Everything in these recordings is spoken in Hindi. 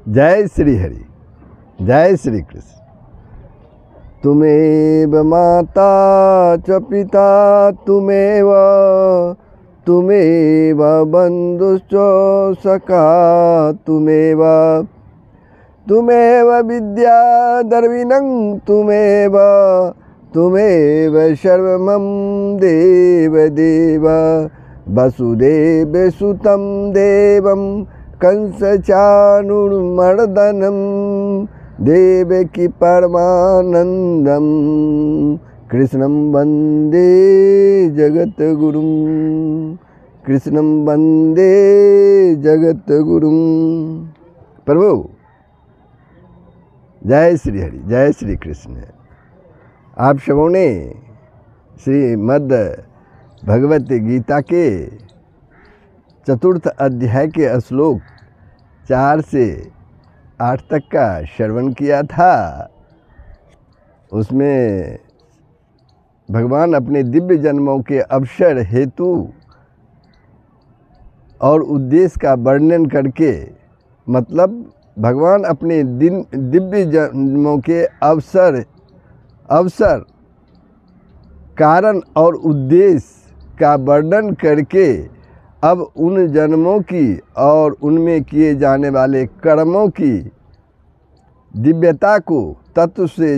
जय श्री हरि, जय श्री कृष्ण। तुमेव माता च पिता तुमेव बंधुश्च सखा तुमेव विद्या द्रविणं तुमेव सर्वमं देव वसुदेवसुतं देवं कंसचाणूरमर्दनं देवकी परमानंदं कृष्णं वंदे जगद्गुरुं प्रभु जय श्री हरि, जय श्री कृष्ण। आप सबों ने श्रीमद् भगवत गीता के चतुर्थ अध्याय के श्लोक 4 से 8 तक का श्रवण किया था। उसमें भगवान अपने दिव्य जन्मों के अवसर हेतु और उद्देश्य का वर्णन करके, मतलब भगवान अपने दिव्य जन्मों के अवसर कारण और उद्देश्य का वर्णन करके अब उन जन्मों की और उनमें किए जाने वाले कर्मों की दिव्यता को तत्व से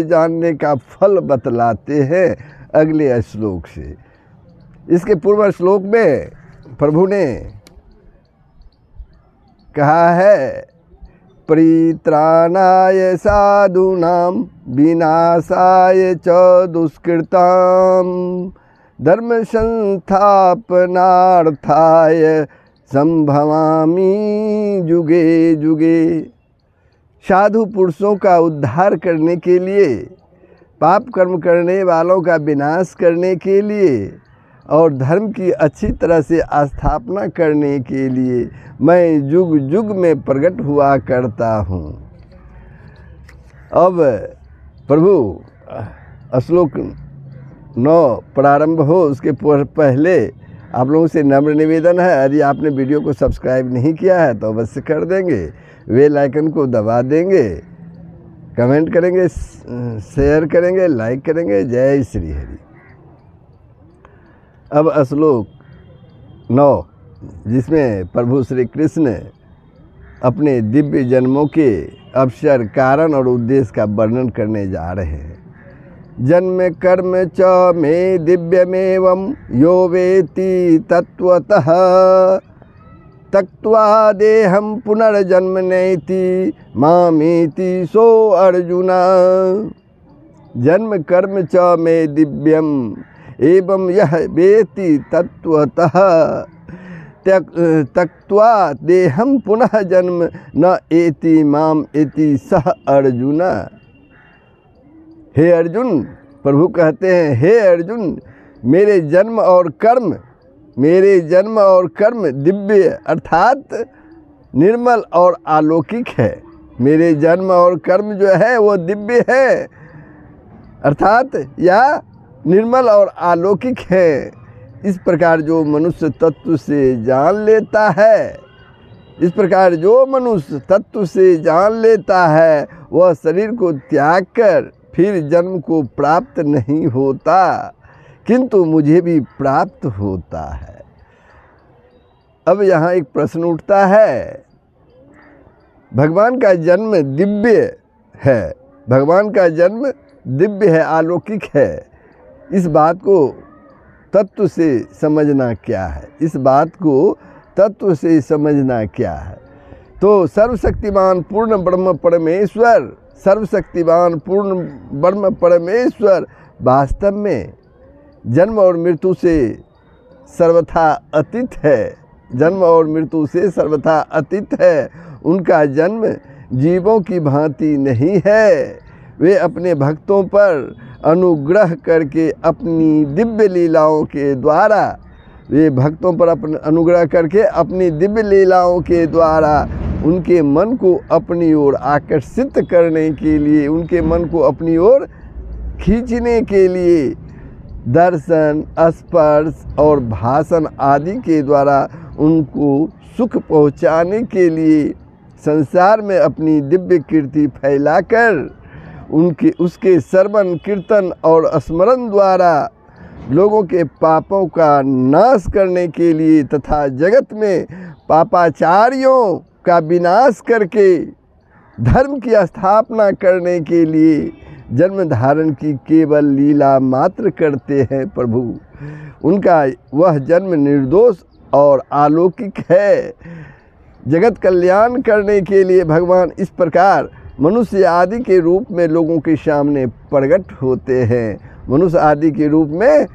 जानने का फल बतलाते हैं अगले श्लोक से। इसके पूर्व श्लोक में प्रभु ने कहा है, परित्राणाय साधूनां विनाशाय च दुष्कृतां धर्म संस्थापनार्थाय संभवामि जुगे जुगे। साधु पुरुषों का उद्धार करने के लिए, पाप कर्म करने वालों का विनाश करने के लिए और धर्म की अच्छी तरह से स्थापना करने के लिए मैं जुग जुग में प्रकट हुआ करता हूँ। अब प्रभु श्लोक 9 प्रारंभ हो, उसके पहले आप लोगों से नम्र निवेदन है, यदि आपने वीडियो को सब्सक्राइब नहीं किया है तो अवश्य कर देंगे, बेल आइकन को दबा देंगे, कमेंट करेंगे, शेयर करेंगे, लाइक करेंगे। जय श्री हरि। अब श्लोक 9 जिसमें प्रभु श्री कृष्ण अपने दिव्य जन्मों के अवसर, कारण और उद्देश्य का वर्णन करने जा रहे हैं। जन्म कर्म च मे दिव्यमेवं यो वेति तत्वतः त्यक्त्वा देहं पुनर्जन्म नैति मामेति सो अर्जुन। जन्म कर्म च मे दिव्यम एवं यह वेति तत्वतः त्यक्त्वा देहं पुनः जन्म न एति माम एति सह अर्जुन। हे अर्जुन, प्रभु कहते हैं, हे अर्जुन, मेरे जन्म और कर्म दिव्य अर्थात निर्मल और अलौकिक है। मेरे जन्म और कर्म जो है वो दिव्य है अर्थात या निर्मल और अलौकिक है। इस प्रकार जो मनुष्य तत्व से जान लेता है, वह शरीर को त्याग कर फिर जन्म को प्राप्त नहीं होता, किंतु मुझे भी प्राप्त होता है। अब यहाँ एक प्रश्न उठता है, भगवान का जन्म दिव्य है, अलौकिक है, इस बात को तत्व से समझना क्या है? तो सर्वशक्तिमान पूर्ण ब्रह्म परमेश्वर वास्तव में जन्म और मृत्यु से सर्वथा अतीत है। उनका जन्म जीवों की भांति नहीं है। वे अपने भक्तों पर अनुग्रह करके अपनी दिव्य लीलाओं के द्वारा उनके मन को अपनी ओर आकर्षित करने के लिए, उनके मन को अपनी ओर खींचने के लिए दर्शन, स्पर्श और भाषण आदि के द्वारा उनको सुख पहुँचाने के लिए संसार में अपनी दिव्य कीर्ति फैलाकर उसके श्रवण, कीर्तन और स्मरण द्वारा लोगों के पापों का नाश करने के लिए तथा जगत में पापाचारियों का विनाश करके धर्म की स्थापना करने के लिए जन्म धारण की केवल लीला मात्र करते हैं प्रभु। उनका वह जन्म निर्दोष और अलौकिक है। जगत कल्याण करने के लिए भगवान इस प्रकार मनुष्य आदि के रूप में लोगों के सामने प्रकट होते हैं। मनुष्य आदि के रूप में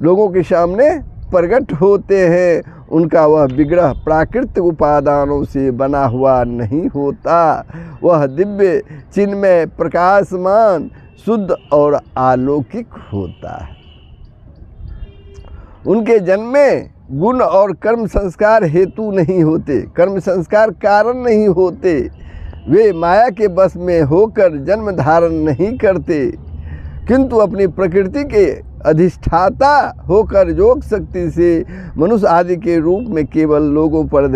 लोगों के सामने प्रकट होते हैं। उनका वह विग्रह प्राकृतिक उपादानों से बना हुआ नहीं होता। वह दिव्य, चिन्मय, प्रकाशमान, शुद्ध और अलौकिक होता है। उनके जन्म में गुण और कर्म संस्कार हेतु नहीं होते, कर्म संस्कार कारण नहीं होते। वे माया के बस में होकर जन्म धारण नहीं करते, किंतु अपनी प्रकृति के अधिष्ठाता होकर योग शक्ति से मनुष्य आदि के रूप में केवल लोगों पर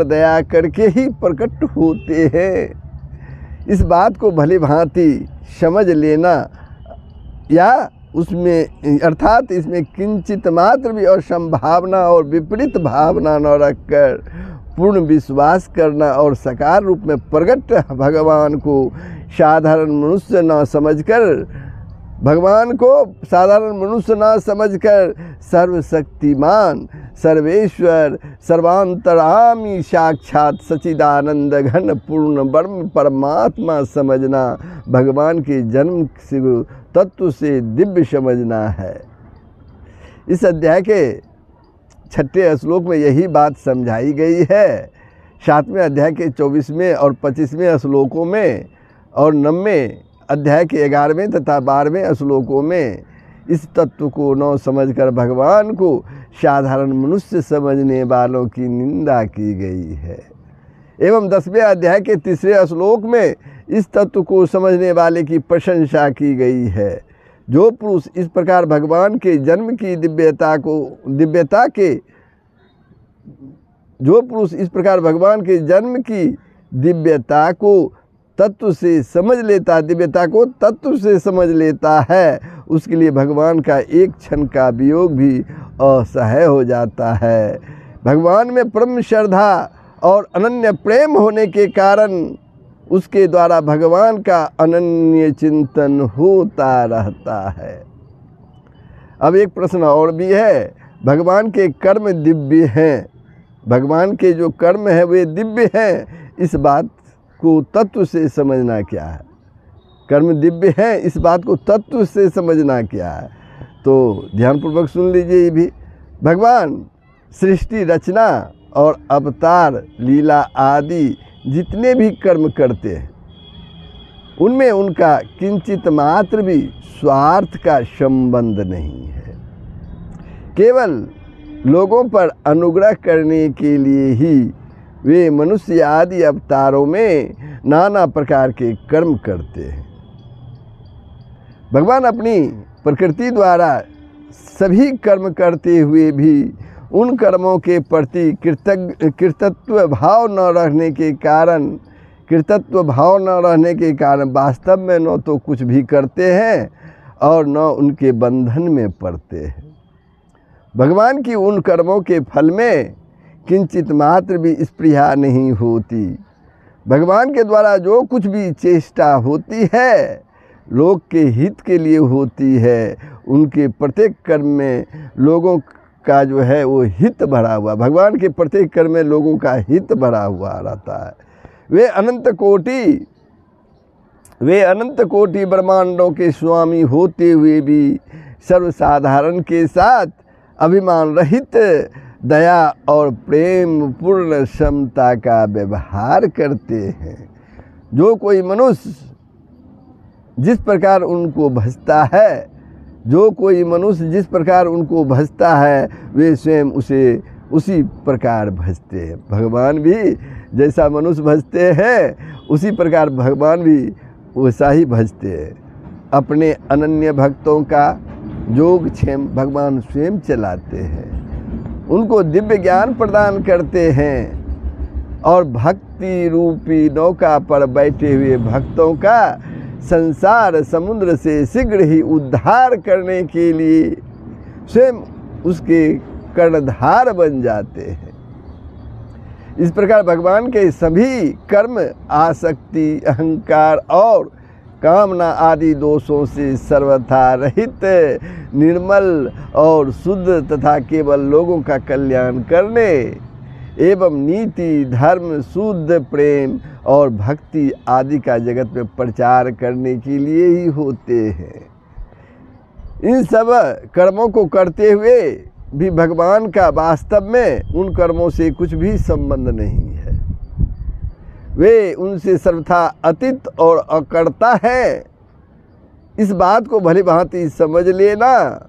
दया करके ही प्रकट होते हैं। इस बात को भली भांति समझ लेना या उसमें अर्थात इसमें किंचित मात्र भी असंभावना और विपरीत भावना न रखकर पूर्ण विश्वास करना और साकार रूप में प्रकट भगवान को साधारण मनुष्य न समझकर सर्वशक्तिमान, सर्वेश्वर, सर्वांतरामी साक्षात सच्चिदानंद घन पूर्ण ब्रह्म परमात्मा समझना भगवान के जन्म तत्व से दिव्य समझना है। इस अध्याय के 6वें श्लोक में यही बात समझाई गई है। 7वें अध्याय के 24वें और 25वें श्लोकों में और 9वें अध्याय के 11वें तथा 12वें श्लोकों में इस तत्व को न समझकर भगवान को साधारण मनुष्य समझने वालों की निंदा की गई है। एवं 10वें अध्याय के 3 श्लोक में इस तत्व को समझने वाले की प्रशंसा की गई है। जो पुरुष इस प्रकार भगवान के जन्म की दिव्यता को तत्व से समझ लेता है, उसके लिए भगवान का एक क्षण का वियोग भी असह्य हो जाता है। भगवान में परम श्रद्धा और अनन्य प्रेम होने के कारण उसके द्वारा भगवान का अनन्य चिंतन होता रहता है। अब एक प्रश्न और भी है, भगवान के कर्म दिव्य हैं, भगवान के जो कर्म है वे दिव्य हैं, इस बात को तत्व से समझना क्या है? कर्म दिव्य है, इस बात को तत्व से समझना क्या है? तो ध्यानपूर्वक सुन लीजिए। ये भी भगवान सृष्टि रचना और अवतार लीला आदि जितने भी कर्म करते हैं उनमें उनका किंचित मात्र भी स्वार्थ का संबंध नहीं है। केवल लोगों पर अनुग्रह करने के लिए ही वे मनुष्य आदि अवतारों में नाना प्रकार के कर्म करते हैं। भगवान अपनी प्रकृति द्वारा सभी कर्म करते हुए भी उन कर्मों के प्रति कृतत्व भाव न रहने के कारण वास्तव में न तो कुछ भी करते हैं और न उनके बंधन में पड़ते हैं। भगवान की उन कर्मों के फल में किंचित मात्र भी स्पृहा नहीं होती। भगवान के द्वारा जो कुछ भी चेष्टा होती है लोक के हित के लिए होती है। उनके प्रत्येक कर्म में लोगों का जो है वो हित भरा हुआ, भगवान के प्रत्येक कर्म में लोगों का हित भरा हुआ रहता है। वे अनंत कोटि ब्रह्मांडों के स्वामी होते हुए भी सर्वसाधारण के साथ अभिमान रहित दया और प्रेम पूर्ण क्षमता का व्यवहार करते हैं। जो कोई मनुष्य जिस प्रकार उनको भजता है वे स्वयं उसे उसी प्रकार भजते हैं। भगवान भी जैसा मनुष्य भजते हैं उसी प्रकार भगवान भी वैसा ही भजते हैं। अपने अनन्य भक्तों का योगक्षेम भगवान स्वयं चलाते हैं, उनको दिव्य ज्ञान प्रदान करते हैं और भक्ति रूपी नौका पर बैठे हुए भक्तों का संसार समुद्र से शीघ्र ही उद्धार करने के लिए स्वयं उसके कर्णधार बन जाते हैं। इस प्रकार भगवान के सभी कर्म आसक्ति, अहंकार और कामना आदि दोषों से सर्वथा रहित, निर्मल और शुद्ध तथा केवल लोगों का कल्याण करने एवं नीति, धर्म, शुद्ध प्रेम और भक्ति आदि का जगत में प्रचार करने के लिए ही होते हैं। इन सब कर्मों को करते हुए भी भगवान का वास्तव में उन कर्मों से कुछ भी संबंध नहीं है। वे उनसे सर्वथा अतीत और अकर्ता है। इस बात को भली भांति समझ लेना।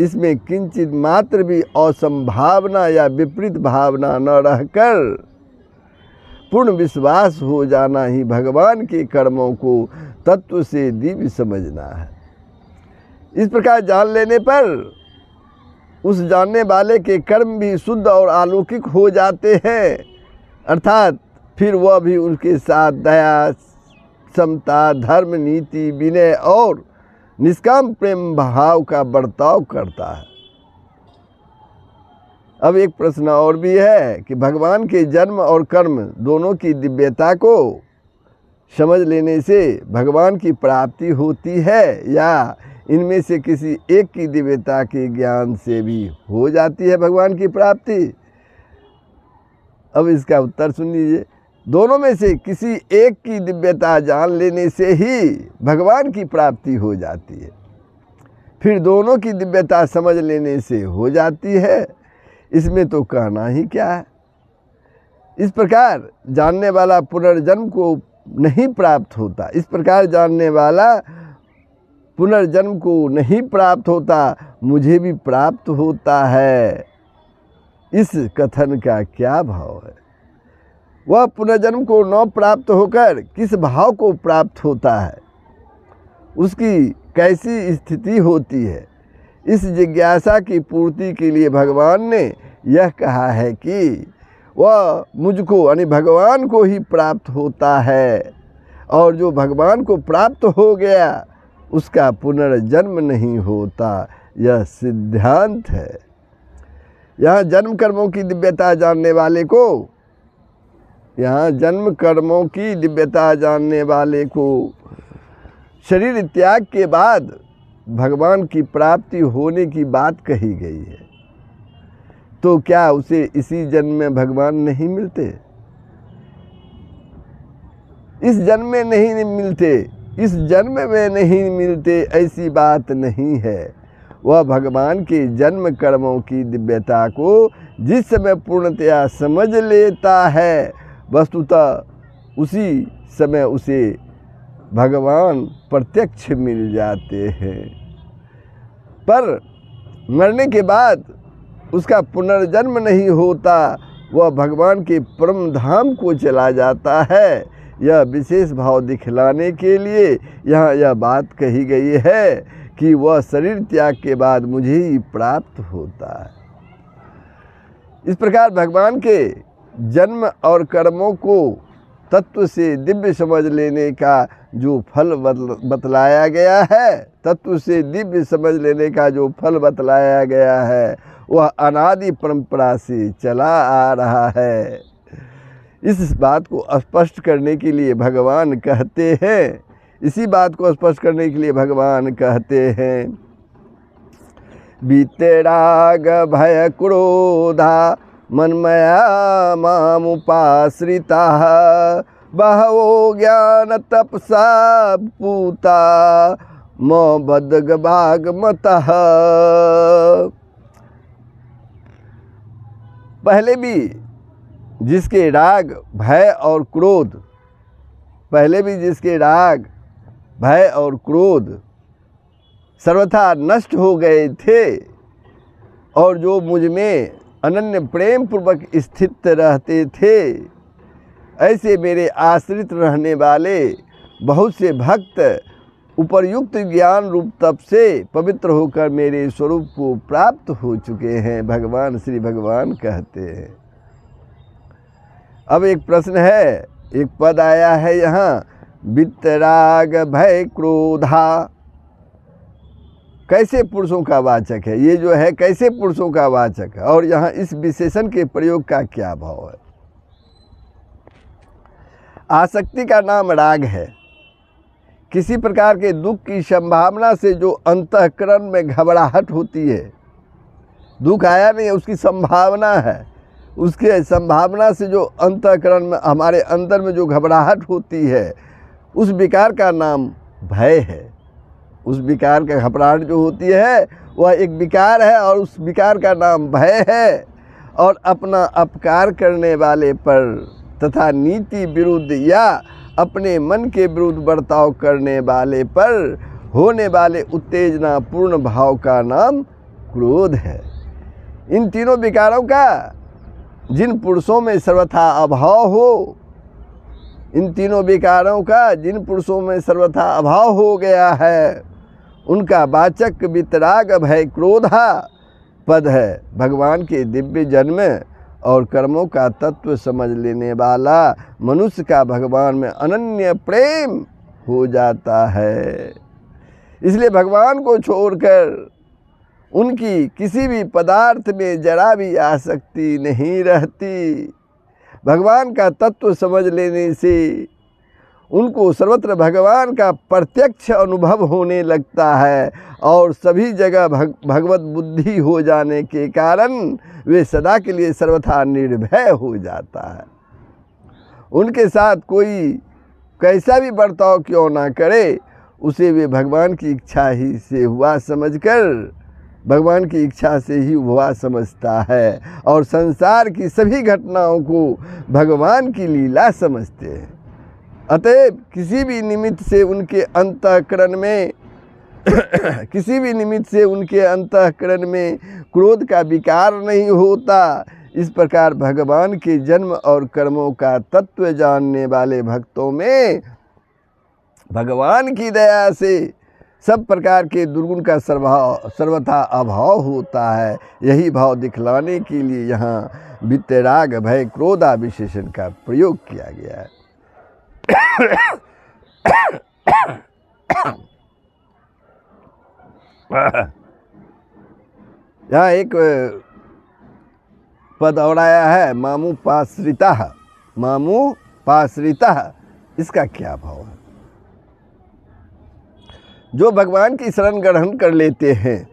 इसमें किंचित मात्र भी असंभावना या विपरीत भावना न रहकर पूर्ण विश्वास हो जाना ही भगवान के कर्मों को तत्व से दिव्य समझना है। इस प्रकार जान लेने पर उस जानने वाले के कर्म भी शुद्ध और अलौकिक हो जाते हैं, अर्थात फिर वह भी उनके साथ दया, समता, धर्म, नीति, विनय और निष्काम प्रेम भाव का बर्ताव करता है। अब एक प्रश्न और भी है कि भगवान के जन्म और कर्म दोनों की दिव्यता को समझ लेने से भगवान की प्राप्ति होती है या इनमें से किसी एक की दिव्यता के ज्ञान से भी हो जाती है भगवान की प्राप्ति? अब इसका उत्तर सुन लीजिए। दोनों में से किसी एक की दिव्यता जान लेने से ही भगवान की प्राप्ति हो जाती है, फिर दोनों की दिव्यता समझ लेने से हो जाती है। इसमें तो कहना ही क्या है। इस प्रकार जानने वाला पुनर्जन्म को नहीं प्राप्त होता, इस प्रकार जानने वाला पुनर्जन्म को नहीं प्राप्त होता, मुझे भी प्राप्त होता है। इस कथन का क्या भाव है? वह पुनर्जन्म को न प्राप्त होकर किस भाव को प्राप्त होता है, उसकी कैसी स्थिति होती है? इस जिज्ञासा की पूर्ति के लिए भगवान ने यह कहा है कि वह मुझको यानी भगवान को ही प्राप्त होता है, और जो भगवान को प्राप्त हो गया उसका पुनर्जन्म नहीं होता। यह सिद्धांत है। यहाँ जन्म कर्मों की दिव्यता जानने वाले को शरीर त्याग के बाद भगवान की प्राप्ति होने की बात कही गई है। तो क्या उसे इसी जन्म में भगवान नहीं मिलते? इस जन्म में नहीं मिलते, इस जन्म में नहीं मिलते ऐसी बात नहीं है। वह भगवान के जन्म कर्मों की दिव्यता को जिस समय पूर्णतया समझ लेता है, वस्तुतः उसी समय उसे भगवान प्रत्यक्ष मिल जाते हैं। पर मरने के बाद उसका पुनर्जन्म नहीं होता, वह भगवान के परम धाम को चला जाता है। यह विशेष भाव दिखलाने के लिए यहाँ यह बात कही गई है कि वह शरीर त्याग के बाद मुझे ही प्राप्त होता है। इस प्रकार भगवान के जन्म और कर्मों को तत्व से दिव्य समझ लेने का जो फल बतलाया गया है, तत्व से दिव्य समझ लेने का जो फल बतलाया गया है, वह अनादि परंपरा से चला आ रहा है। इस बात को स्पष्ट करने के लिए भगवान कहते हैं, इसी बात को स्पष्ट करने के लिए भगवान कहते हैं, बीतराग भय क्रोधा मन्मया मामुपाश्रिता बहवो ज्ञान तपसा पूता मबदगभागमतः। पहले भी जिसके राग भय और क्रोध, सर्वथा नष्ट हो गए थे, और जो मुझ में अनन्य प्रेम पूर्वक स्थित रहते थे, ऐसे मेरे आश्रित रहने वाले बहुत से भक्त उपर्युक्त ज्ञान रूप तप से पवित्र होकर मेरे स्वरूप को प्राप्त हो चुके हैं, भगवान श्री भगवान कहते हैं। अब एक प्रश्न है, एक पद आया है यहाँ, वितराग भय क्रोधा, कैसे पुरुषों का वाचक है? ये जो है कैसे पुरुषों का वाचक है, और यहाँ इस विशेषण के प्रयोग का क्या भाव है? आसक्ति का नाम राग है। किसी प्रकार के दुख की संभावना से जो अंतःकरण में घबराहट होती है, दुख आया नहीं है, उसकी संभावना है, उसके संभावना से जो अंतःकरण में हमारे अंदर में जो घबराहट होती है, उस विकार का नाम भय है। उस विकार का घबराहट जो होती है वह एक विकार है, और उस विकार का नाम भय है। और अपना अपकार करने वाले पर तथा नीति विरुद्ध या अपने मन के विरुद्ध बर्ताव करने वाले पर होने वाले उत्तेजना पूर्ण भाव का नाम क्रोध है। इन तीनों विकारों का जिन पुरुषों में सर्वथा अभाव हो, इन तीनों विकारों का जिन पुरुषों में सर्वथा अभाव हो गया है, उनका वाचक वितराग भय क्रोधा पद है। भगवान के दिव्य जन्म और कर्मों का तत्व समझ लेने वाला मनुष्य का भगवान में अनन्य प्रेम हो जाता है। इसलिए भगवान को छोड़कर उनकी किसी भी पदार्थ में जरा भी आसक्ति नहीं रहती। भगवान का तत्व समझ लेने से उनको सर्वत्र भगवान का प्रत्यक्ष अनुभव होने लगता है, और सभी जगह भगवत बुद्धि हो जाने के कारण वे सदा के लिए सर्वथा निर्भय हो जाता है। उनके साथ कोई कैसा भी बर्ताव क्यों ना करे, उसे वे भगवान की इच्छा ही से हुआ समझकर भगवान की इच्छा से ही हुआ समझता है, और संसार की सभी घटनाओं को भगवान की लीला समझते हैं। अतएव किसी भी निमित्त से उनके अंतःकरण में किसी भी निमित्त से उनके अंतःकरण में क्रोध का विकार नहीं होता। इस प्रकार भगवान के जन्म और कर्मों का तत्व जानने वाले भक्तों में भगवान की दया से सब प्रकार के दुर्गुण का सर्वथा अभाव होता है। यही भाव दिखलाने के लिए यहाँ वितराग भय क्रोधा विशेषण का प्रयोग किया गया है। यहाँ एक पद और आया है, मामू पाश्रिता। मामू पाश्रिता, इसका क्या भाव है? जो भगवान की शरण ग्रहण कर लेते हैं,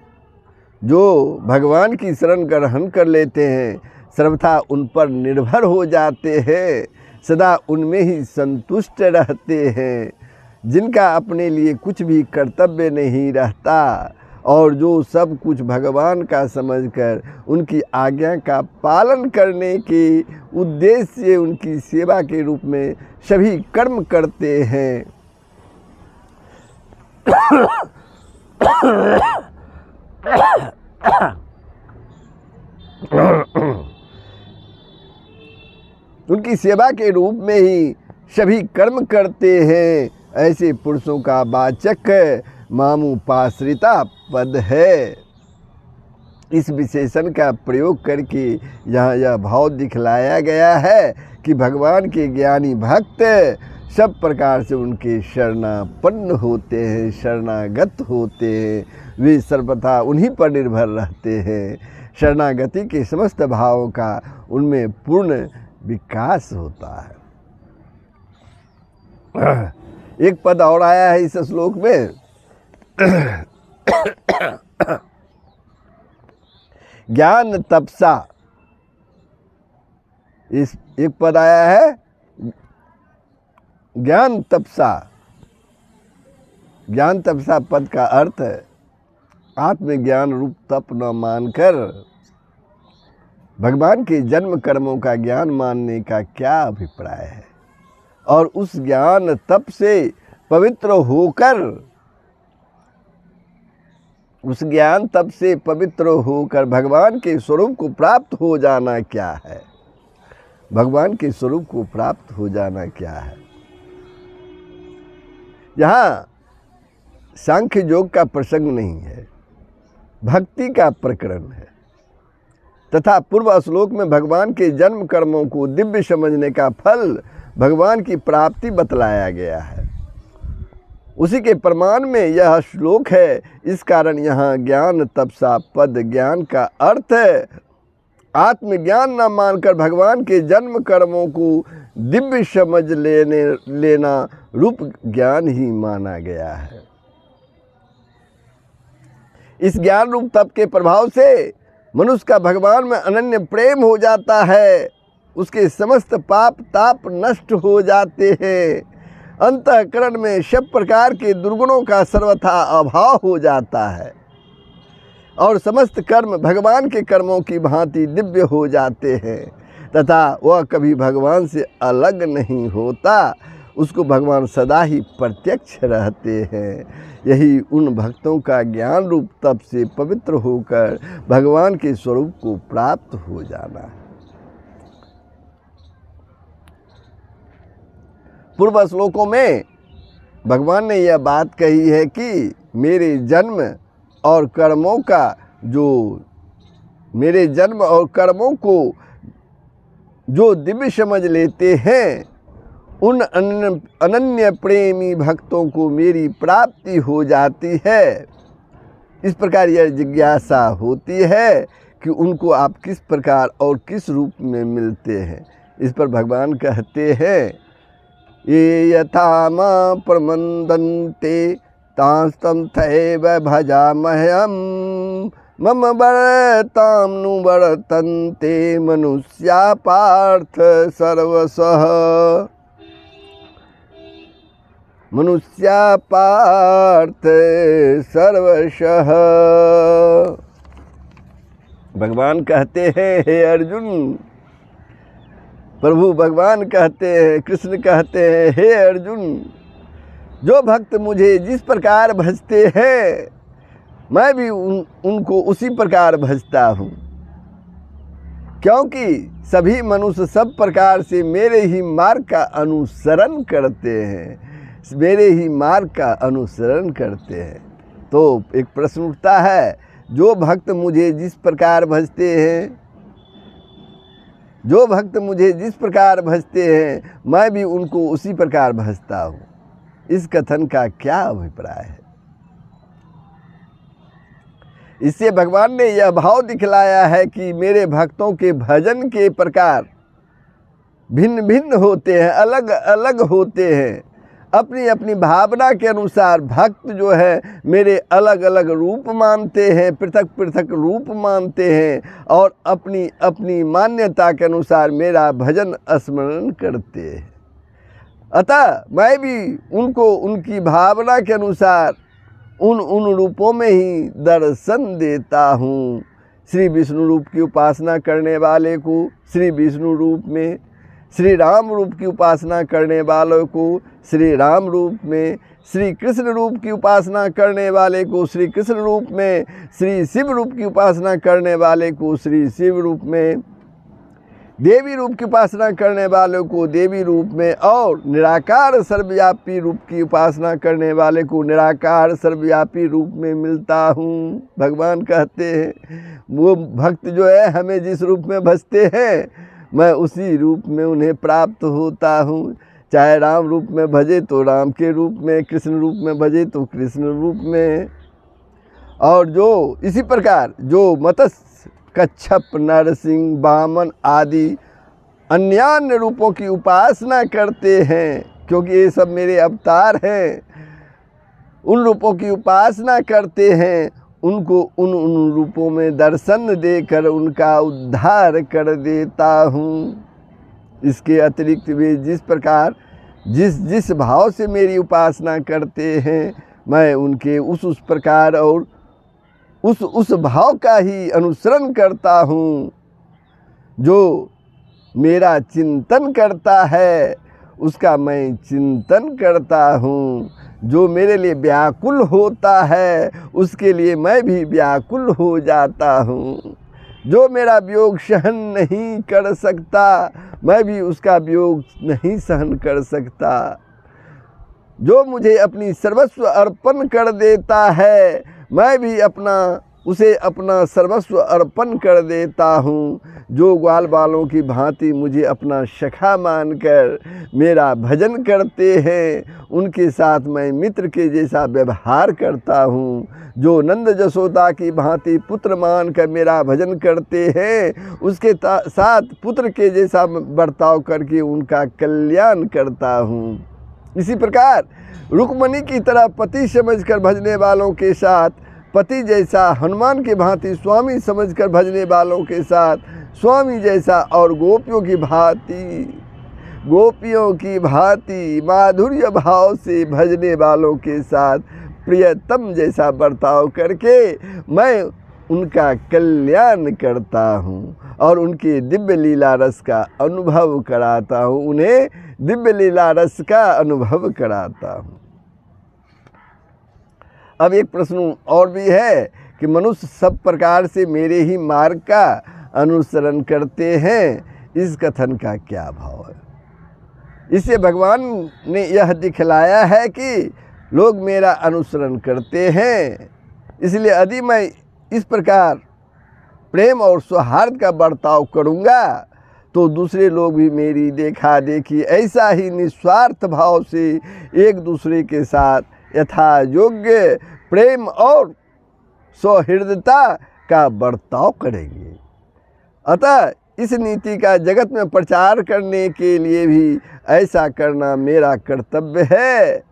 जो भगवान की शरण ग्रहण कर लेते हैं, सर्वथा उन पर निर्भर हो जाते हैं, सदा उनमें ही संतुष्ट रहते हैं, जिनका अपने लिए कुछ भी कर्तव्य नहीं रहता, और जो सब कुछ भगवान का समझकर उनकी आज्ञा का पालन करने के उद्देश्य से उनकी सेवा के रूप में सभी कर्म करते हैं। उनकी सेवा के रूप में ही सभी कर्म करते हैं, ऐसे पुरुषों का वाचक मामू पाश्रिता पद है। इस विशेषण का प्रयोग करके यहाँ यह भाव दिखलाया गया है कि भगवान के ज्ञानी भक्त सब प्रकार से उनके शरणापन्न होते हैं, शरणागत होते हैं, वे सर्वथा उन्हीं पर निर्भर रहते हैं। शरणागति के समस्त भावों का उनमें पूर्ण विकास होता है। एक पद और आया है इस श्लोक में, ज्ञान तपसा। इस एक पद आया है ज्ञान तपसा। ज्ञान तपसा पद का अर्थ है आत्मज्ञान रूप तप न मानकर भगवान के जन्म कर्मों का ज्ञान मानने का क्या अभिप्राय है, और उस ज्ञान तप से पवित्र होकर, उस ज्ञान तप से पवित्र होकर भगवान के स्वरूप को प्राप्त हो जाना क्या है। भगवान के स्वरूप को प्राप्त हो जाना क्या है। यहाँ सांख्य योग का प्रसंग नहीं है, भक्ति का प्रकरण है। तथा पूर्व श्लोक में भगवान के जन्म कर्मों को दिव्य समझने का फल भगवान की प्राप्ति बतलाया गया है। उसी के प्रमाण में यह श्लोक है। इस कारण यहाँ ज्ञान तपसा पद ज्ञान का अर्थ है आत्मज्ञान न मानकर भगवान के जन्म कर्मों को दिव्य समझ लेना रूप ज्ञान ही माना गया है। इस ज्ञान रूप तप के प्रभाव से मनुष्य का भगवान में अनन्य प्रेम हो जाता है, उसके समस्त पाप ताप नष्ट हो जाते हैं, अंतःकरण में सब प्रकार के दुर्गुणों का सर्वथा अभाव हो जाता है और समस्त कर्म भगवान के कर्मों की भांति दिव्य हो जाते हैं तथा वह कभी भगवान से अलग नहीं होता, उसको भगवान सदा ही प्रत्यक्ष रहते हैं। यही उन भक्तों का ज्ञान रूप तप से पवित्र होकर भगवान के स्वरूप को प्राप्त हो जाना है। पूर्व श्लोकों में भगवान ने यह बात कही है कि मेरे जन्म और कर्मों को जो दिव्य समझ लेते हैं उन अनन्य प्रेमी भक्तों को मेरी प्राप्ति हो जाती है। इस प्रकार यह जिज्ञासा होती है कि उनको आप किस प्रकार और किस रूप में मिलते हैं। इस पर भगवान कहते हैं ये यथा मां प्रमंदन्ते तांस्तम थैव भजामह्यम मम वर्तां नु वर्तन्ते मनुष्या पार्थ सर्वशः भगवान कहते हैं हे अर्जुन, प्रभु भगवान कहते हैं, कृष्ण कहते हैं हे अर्जुन, जो भक्त मुझे जिस प्रकार भजते हैं मैं भी उनको उसी प्रकार भजता हूँ, क्योंकि सभी मनुष्य सब प्रकार से मेरे ही मार्ग का अनुसरण करते हैं, मेरे ही मार्ग का अनुसरण करते हैं। तो एक प्रश्न उठता है, जो भक्त मुझे जिस प्रकार भजते हैं, जो भक्त मुझे जिस प्रकार भजते हैं मैं भी उनको उसी प्रकार भजता हूँ, इस कथन का क्या अभिप्राय है? इससे भगवान ने यह भाव दिखलाया है कि मेरे भक्तों के भजन के प्रकार भिन्न भिन्न होते हैं, अलग अलग होते हैं। अपनी अपनी भावना के अनुसार भक्त जो है मेरे अलग अलग रूप मानते हैं, पृथक पृथक रूप मानते हैं और अपनी अपनी मान्यता के अनुसार मेरा भजन स्मरण करते हैं। अतः मैं भी उनको उनकी भावना के अनुसार उन रूपों में ही दर्शन देता हूँ। श्री विष्णु रूप की उपासना करने वाले को श्री विष्णु रूप में, श्री राम रूप की उपासना करने वालों को श्री राम रूप में, श्री कृष्ण रूप की उपासना करने वाले को श्री कृष्ण रूप में, श्री शिव रूप की उपासना करने वाले को श्री शिव रूप में, देवी रूप की उपासना करने वालों को देवी रूप में और निराकार सर्वव्यापी रूप की उपासना करने वाले को निराकार सर्वव्यापी रूप में मिलता हूँ। भगवान कहते हैं वो भक्त जो है हमें जिस रूप में भजते हैं मैं उसी रूप में उन्हें प्राप्त होता हूँ। चाहे राम रूप में भजे तो राम के रूप में, कृष्ण रूप में भजे तो कृष्ण रूप में, और जो इसी प्रकार जो मत्स्य कच्छप नरसिंह वामन आदि अन्यान्य रूपों की उपासना करते हैं, क्योंकि ये सब मेरे अवतार हैं, उन रूपों की उपासना करते हैं, उनको उन रूपों में दर्शन देकर उनका उद्धार कर देता हूँ। इसके अतिरिक्त वे जिस प्रकार जिस भाव से मेरी उपासना करते हैं मैं उनके उस प्रकार और उस भाव का ही अनुसरण करता हूँ। जो मेरा चिंतन करता है उसका मैं चिंतन करता हूँ, जो मेरे लिए व्याकुल होता है उसके लिए मैं भी व्याकुल हो जाता हूँ, जो मेरा वियोग सहन नहीं कर सकता मैं भी उसका वियोग नहीं सहन कर सकता। जो मुझे अपनी सर्वस्व अर्पण कर देता है, मैं भी उसे अपना सर्वस्व अर्पण कर देता हूँ। जो ग्वाल बालों की भांति मुझे अपना सखा मानकर मेरा भजन करते हैं, उनके साथ मैं मित्र के जैसा व्यवहार करता हूँ। जो नंद जसोदा की भांति पुत्र मानकर मेरा भजन करते हैं, उसके साथ पुत्र के जैसा बर्ताव करके उनका कल्याण करता हूँ। इसी प्रकार रुक्मणी की तरह पति समझकर भजने वालों के साथ पति जैसा, हनुमान की भांति स्वामी समझकर भजने वालों के साथ स्वामी जैसा, और गोपियों की भांति माधुर्य भाव से भजने वालों के साथ प्रियतम जैसा बर्ताव करके मैं उनका कल्याण करता हूँ और उनके दिव्य लीला रस का अनुभव कराता हूँ, उन्हें दिव्य लीला रस का अनुभव कराता हूँ। अब एक प्रश्न और भी है कि मनुष्य सब प्रकार से मेरे ही मार्ग का अनुसरण करते हैं, इस कथन का क्या भाव है? इससे भगवान ने यह दिखलाया है कि लोग मेरा अनुसरण करते हैं, इसलिए यदि मैं इस प्रकार प्रेम और सौहार्द का बर्ताव करूँगा तो दूसरे लोग भी मेरी देखा देखी ऐसा ही निस्वार्थ भाव से एक दूसरे के साथ यथा योग्य प्रेम और सौहृदता का बर्ताव करेंगे। अतः इस नीति का जगत में प्रचार करने के लिए भी ऐसा करना मेरा कर्तव्य है,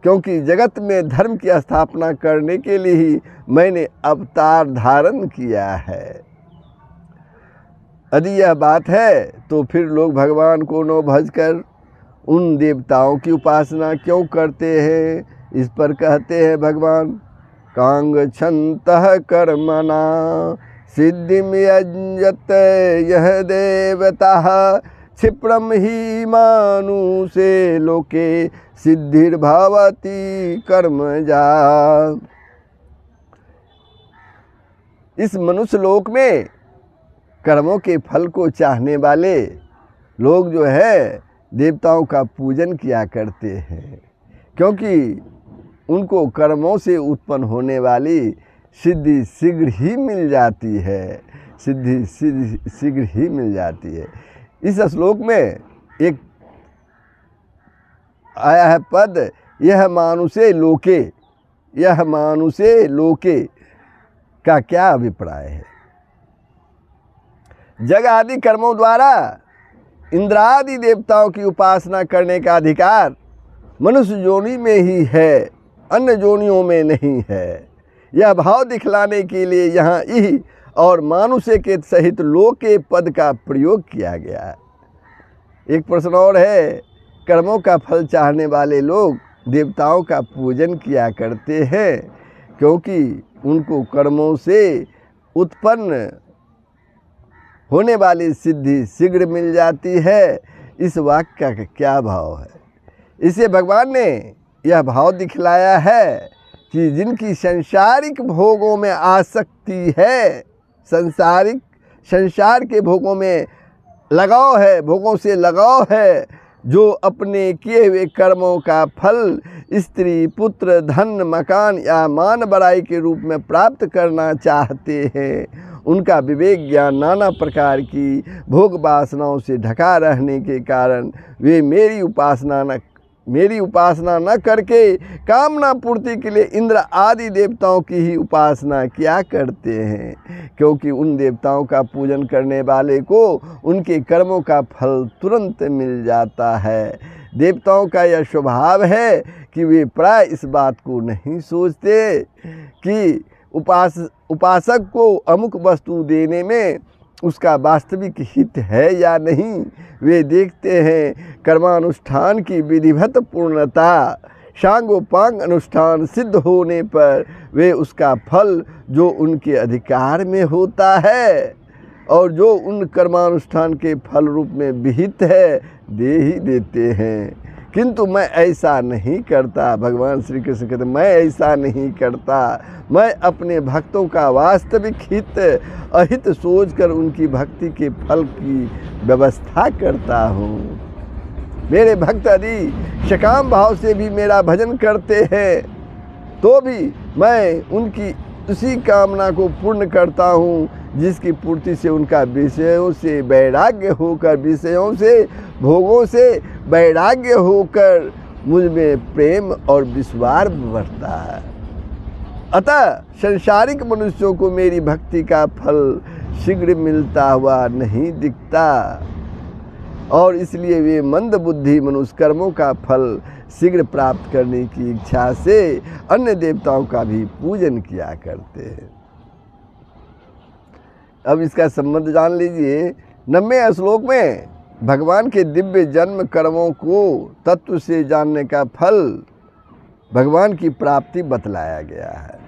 क्योंकि जगत में धर्म की स्थापना करने के लिए ही मैंने अवतार धारण किया है। यदि यह बात है तो फिर लोग भगवान को न भजकर उन देवताओं की उपासना क्यों करते हैं? इस पर कहते हैं भगवान, कांग छंतः कर्मणा सिद्धिम यजत यह देवता क्षिप्रम ही मानुषे लोके सिद्धिर्भवति कर्मजा। इस मनुष्य लोक में कर्मों के फल को चाहने वाले लोग जो है देवताओं का पूजन किया करते हैं, क्योंकि उनको कर्मों से उत्पन्न होने वाली सिद्धि शीघ्र ही मिल जाती है, सिद्धि शीघ्र ही मिल जाती है। इस श्लोक में एक आया है पद, यह मानुषे लोके, यह मानुषे लोके का क्या अभिप्राय है? जग आदि कर्मों द्वारा इंद्रादि देवताओं की उपासना करने का अधिकार मनुष्य योनि में ही है, अन्य योनियों में नहीं है। यह भाव दिखलाने के लिए यहाँ इह और मानुष्य के सहित लोके पद का प्रयोग किया गया है। एक प्रश्न और है, कर्मों का फल चाहने वाले लोग देवताओं का पूजन किया करते हैं, क्योंकि उनको कर्मों से उत्पन्न होने वाली सिद्धि शीघ्र मिल जाती है। इस वाक्य का क्या भाव है? इसे भगवान ने यह भाव दिखलाया है कि जिनकी सांसारिक भोगों में आसक्ति है, संसार के भोगों में लगाव है, भोगों से लगाव है, जो अपने किए हुए कर्मों का फल स्त्री, पुत्र, धन, मकान या मान बड़ाई के रूप में प्राप्त करना चाहते हैं, उनका विवेक ज्ञान नाना प्रकार की भोग वासनाओं से ढका रहने के कारण वे मेरी उपासना न करके कामना पूर्ति के लिए इंद्र आदि देवताओं की ही उपासना किया करते हैं, क्योंकि उन देवताओं का पूजन करने वाले को उनके कर्मों का फल तुरंत मिल जाता है। देवताओं का यह स्वभाव है कि वे प्राय इस बात को नहीं सोचते कि उपासक को अमुक वस्तु देने में उसका वास्तविक हित है या नहीं। वे देखते हैं कर्मानुष्ठान की विधिवत पूर्णता, सांगोपांग अनुष्ठान सिद्ध होने पर वे उसका फल जो उनके अधिकार में होता है और जो उन कर्मानुष्ठान के फल रूप में विहित है दे ही देते हैं। किंतु मैं ऐसा नहीं करता। भगवान श्री कृष्ण कहते मैं ऐसा नहीं करता। मैं अपने भक्तों का वास्तविक हित अहित सोचकर उनकी भक्ति के फल की व्यवस्था करता हूँ। मेरे भक्त यदि सकाम भाव से भी मेरा भजन करते हैं तो भी मैं उनकी उसी कामना को पूर्ण करता हूँ जिसकी पूर्ति से उनका विषयों से वैराग्य होकर, विषयों से भोगों से वैराग्य होकर मुझ में प्रेम और विश्वास बढ़ता है। अतः संसारिक मनुष्यों को मेरी भक्ति का फल शीघ्र मिलता हुआ नहीं दिखता और इसलिए वे मंद बुद्धि मनुष्य कर्मों का फल शीघ्र प्राप्त करने की इच्छा से अन्य देवताओं का भी पूजन किया करते हैं। अब इसका संबंध जान लीजिए। 90वें श्लोक में भगवान के दिव्य जन्म कर्मों को तत्व से जानने का फल भगवान की प्राप्ति बतलाया गया है।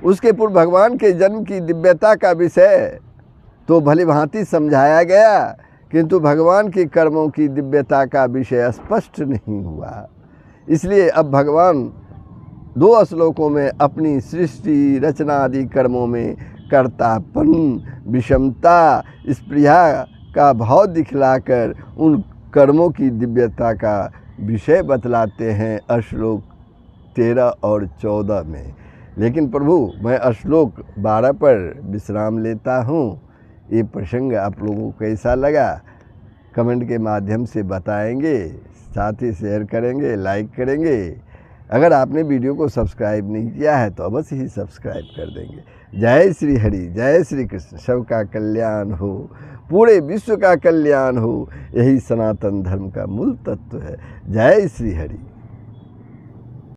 उसके पूर्व भगवान के जन्म की दिव्यता का विषय तो भली भांति समझाया गया, किंतु भगवान के कर्मों की दिव्यता का विषय स्पष्ट नहीं हुआ। इसलिए अब भगवान 2 श्लोकों में अपनी सृष्टि रचना आदि कर्मों में कर्तापन, विषमता, स्पृहा का भाव दिखलाकर उन कर्मों की दिव्यता का विषय बतलाते हैं श्लोक 13 और 14 में। लेकिन प्रभु मैं श्लोक 12 पर विश्राम लेता हूँ। ये प्रसंग आप लोगों को कैसा लगा कमेंट के माध्यम से बताएंगे, साथ ही शेयर करेंगे, लाइक करेंगे। अगर आपने वीडियो को सब्सक्राइब नहीं किया है तो अवश्य ही सब्सक्राइब कर देंगे। जय श्री हरि, जय श्री कृष्ण। सबका कल्याण हो, पूरे विश्व का कल्याण हो, यही सनातन धर्म का मूल तत्व है। जय श्री हरि।